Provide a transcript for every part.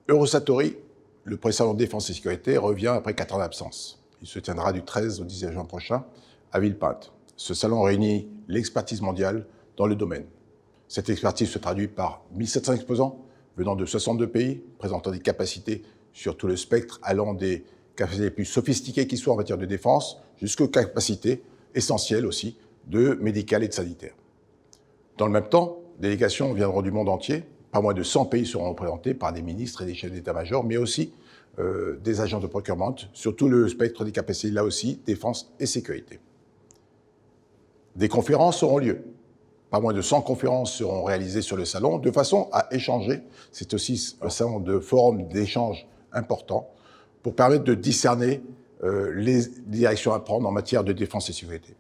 Eurosatori, le précédent Défense et Sécurité, revient après 4 ans d'absence. Il se tiendra du 13 au 10 juin prochain à Villepinte. Ce salon réunit l'expertise mondiale dans le domaine. Cette expertise se traduit par 1700 exposants venant de 62 pays, présentant des capacités sur tout le spectre, allant des capacités les plus sophistiquées qui soient en matière de défense, jusqu'aux capacités essentielles aussi de médicales et de sanitaires. Dans le même temps, des délégations viendront du monde entier. Pas moins de 100 pays seront représentés par des ministres et des chefs d'état-major, mais aussi des agents de procurement sur tout le spectre des capacités, là aussi, défense et sécurité. Des conférences auront lieu. Pas moins de 100 conférences seront réalisées sur le salon, de façon à échanger. C'est aussi un salon de forum d'échange important pour permettre de discerner les directions à prendre en matière de défense et sécurité.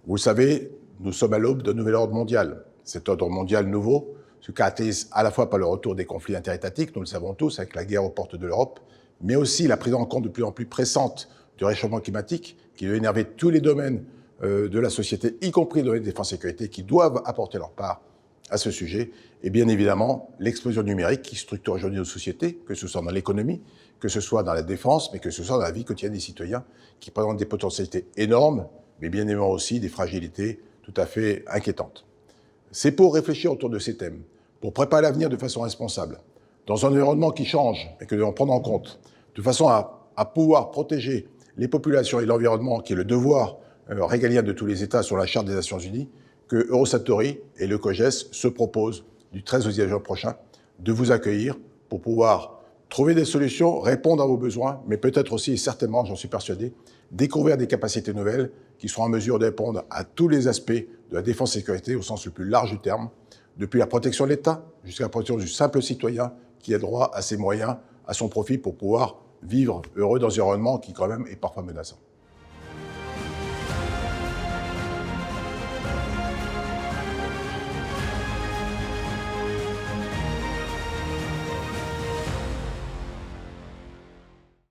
Vous le savez, nous sommes à l'aube d'un nouvel ordre mondial. Cet ordre mondial nouveau se caractérise à la fois par le retour des conflits interétatiques, nous le savons tous, avec la guerre aux portes de l'Europe, mais aussi la prise en compte de plus en plus pressante du réchauffement climatique qui doit énerver tous les domaines de la société, y compris dans les défenses et sécurité, qui doivent apporter leur part à ce sujet. Et bien évidemment, l'explosion numérique qui structure aujourd'hui nos sociétés, que ce soit dans l'économie, que ce soit dans la défense, mais que ce soit dans la vie quotidienne des citoyens, qui présentent des potentialités énormes, mais bien évidemment aussi des fragilités tout à fait inquiétantes. C'est pour réfléchir autour de ces thèmes, pour préparer l'avenir de façon responsable, dans un environnement qui change et que nous devons prendre en compte, de façon à pouvoir protéger les populations et l'environnement, qui est le devoir régalien de tous les États sur la Charte des Nations Unies, que Eurosatori et le COGES se proposent du 13 au 10 juin prochain de vous accueillir pour pouvoir trouver des solutions, répondre à vos besoins, mais peut-être aussi, et certainement, j'en suis persuadé, découvrir des capacités nouvelles qui seront en mesure de répondre à tous les aspects de la défense et sécurité au sens le plus large du terme, depuis la protection de l'État jusqu'à la protection du simple citoyen qui a droit à ses moyens, à son profit pour pouvoir vivre heureux dans un environnement qui quand même est parfois menaçant.